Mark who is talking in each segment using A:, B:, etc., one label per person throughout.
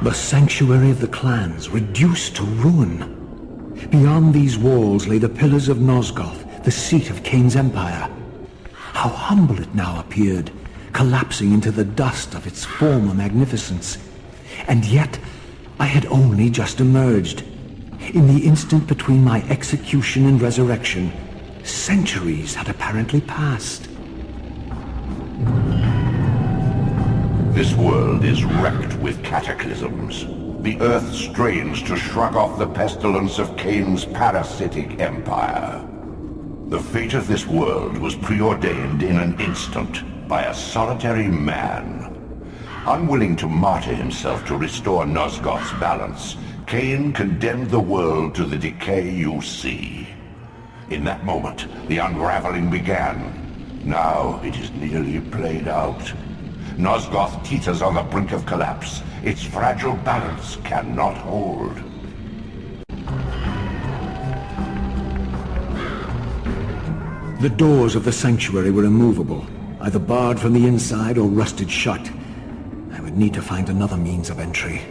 A: The sanctuary of the clans reduced to ruin. Beyond these walls lay the pillars of Nosgoth, the seat of Kain's empire. How humble it now appeared, collapsing into the dust of its former magnificence. And yet, I had only just emerged. In the instant between my execution and resurrection, centuries had apparently passed.
B: This world is wrecked with cataclysms. The earth strains to shrug off the pestilence of Kain's parasitic empire. The fate of this world was preordained in an instant by a solitary man. Unwilling to martyr himself to restore Nosgoth's balance, Kain condemned the world to the decay you see. In that moment, the unraveling began. Now it is nearly played out. Nosgoth teeters on the brink of collapse. Its fragile balance cannot hold.
A: The doors of the sanctuary were immovable, either barred from the inside or rusted shut. I would need to find another means of entry.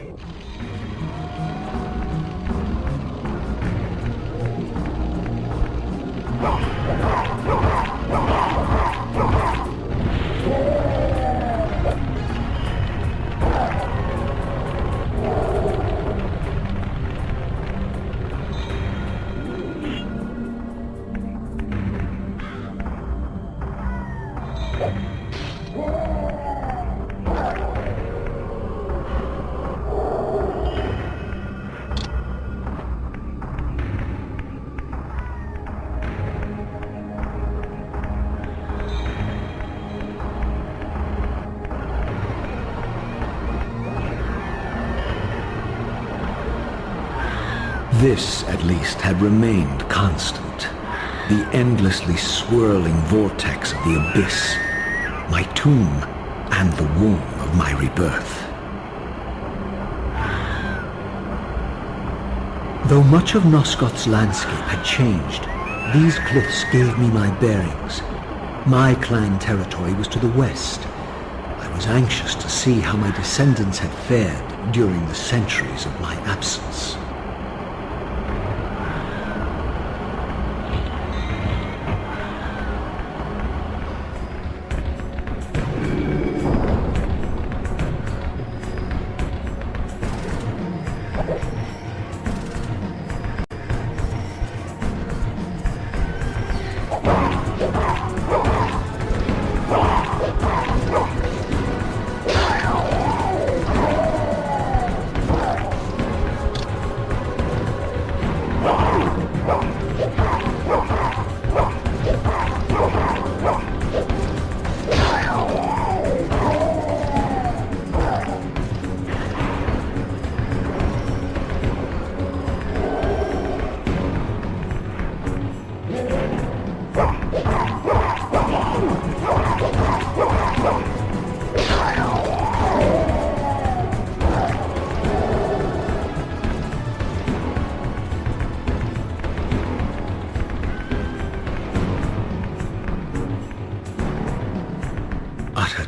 A: This, at least, had remained constant. The endlessly swirling vortex of the abyss. My tomb, and the womb of my rebirth. Though much of Nosgoth's landscape had changed, these cliffs gave me my bearings. My clan territory was to the west. I was anxious to see how my descendants had fared during the centuries of my absence.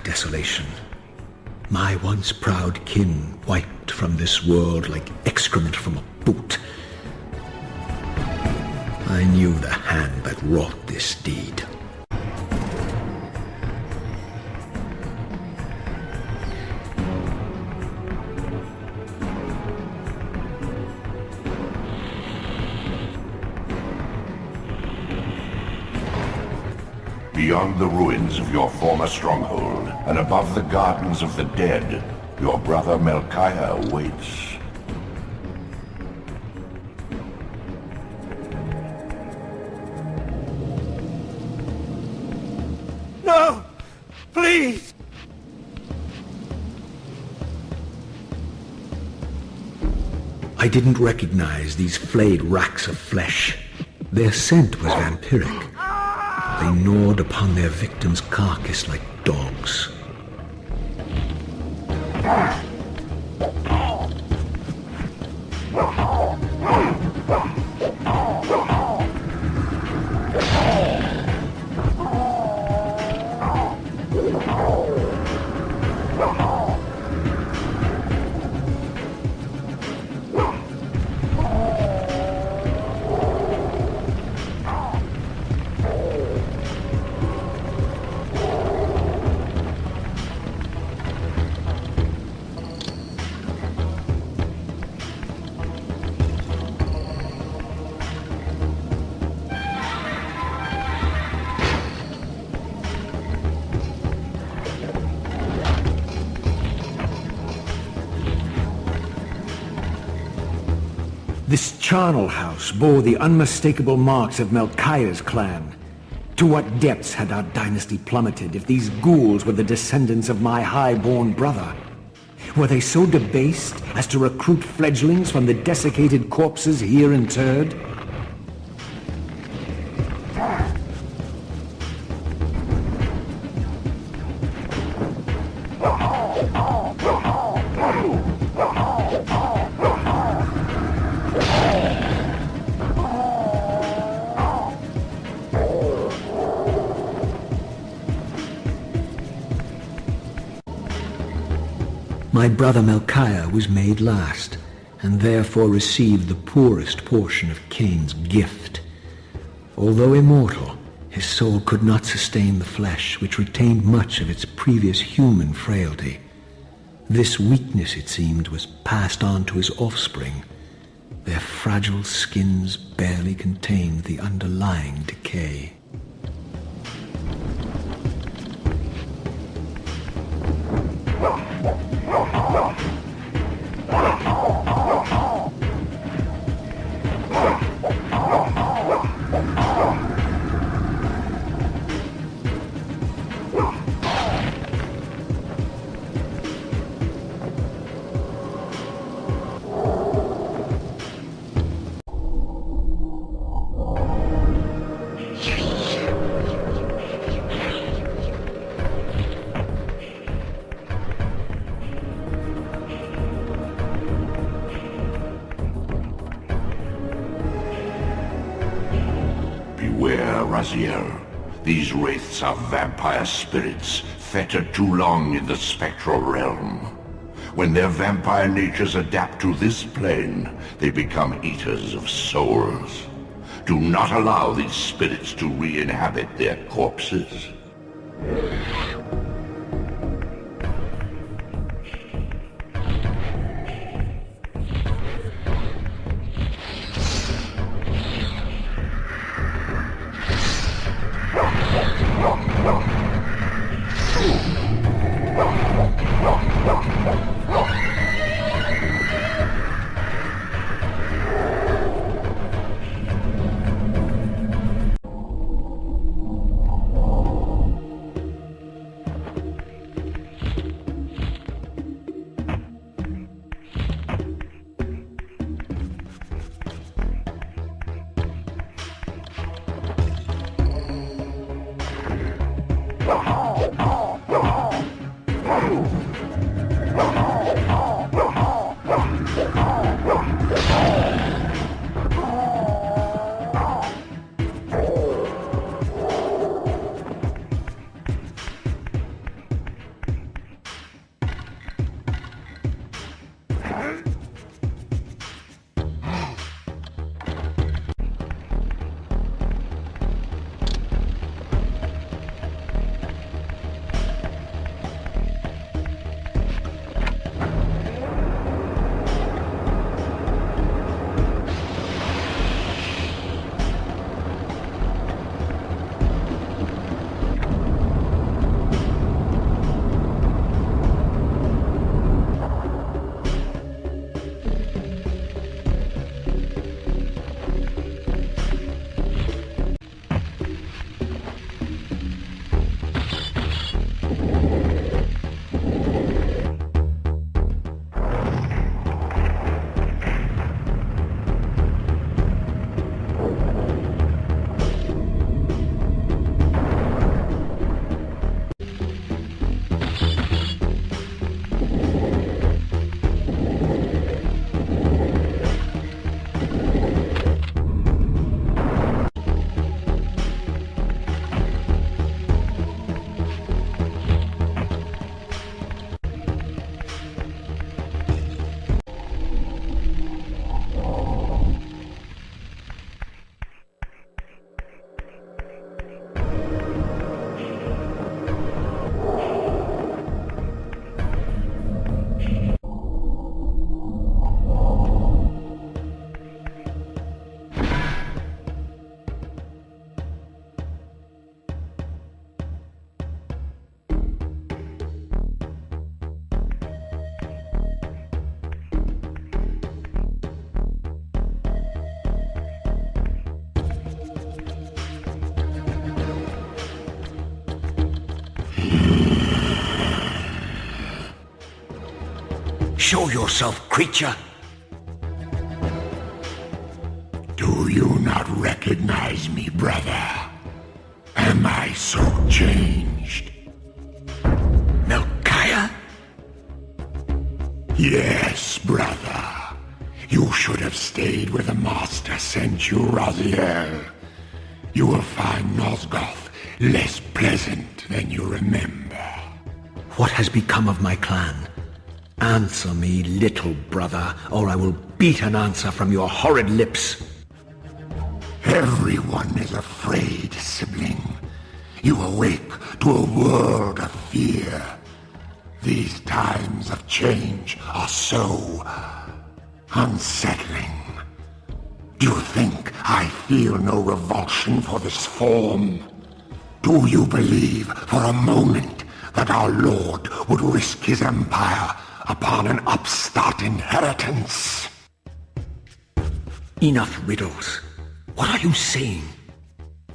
A: Desolation. My once proud kin wiped from this world like excrement from a boot. I knew the hand that wrought this deed.
B: Beyond the ruins of your former stronghold, and above the gardens of the dead, your brother Melchiah waits.
C: No! Please!
A: I didn't recognize these flayed racks of flesh. Their scent was vampiric. They gnawed upon their victim's carcass like dogs. This charnel house bore the unmistakable marks of Melchiah's clan. To what depths had our dynasty plummeted if these ghouls were the descendants of my high-born brother? Were they so debased as to recruit fledglings from the desiccated corpses here interred? My brother Melchiah was made last, and therefore received the poorest portion of Kain's gift. Although immortal, his soul could not sustain the flesh, which retained much of its previous human frailty. This weakness, it seemed, was passed on to his offspring. Their fragile skins barely contained the underlying decay.
B: Beware, Raziel. These wraiths are vampire spirits, fettered too long in the spectral realm. When their vampire natures adapt to this plane, they become eaters of souls. Do not allow these spirits to re-inhabit their corpses.
A: Show yourself, creature!
D: Do you not recognize me, brother? Am I so changed?
A: Melchiah?
D: Yes, brother. You should have stayed where the Master sent you, Raziel. You will find Nosgoth less pleasant than you remember.
A: What has become of my clan? Answer me, little brother, or I will beat an answer from your horrid lips.
D: Everyone is afraid, sibling. You awake to a world of fear. These times of change are so unsettling. Do you think I feel no revulsion for this form? Do you believe for a moment that our Lord would risk his empire upon an upstart inheritance?
A: Enough riddles. What are you saying?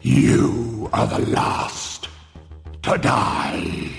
D: You are the last to die.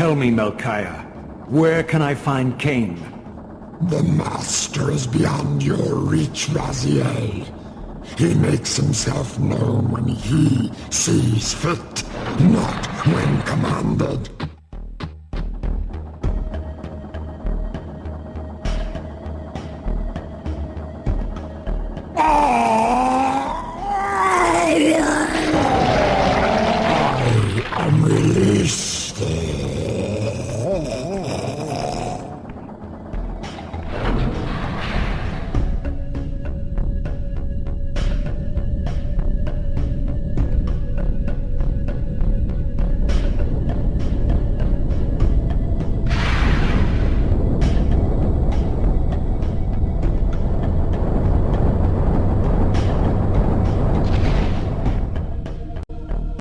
A: Tell me, Melchiah, where can I find Kain?
D: The Master is beyond your reach, Raziel. He makes himself known when he sees fit, not when commanded. I am released.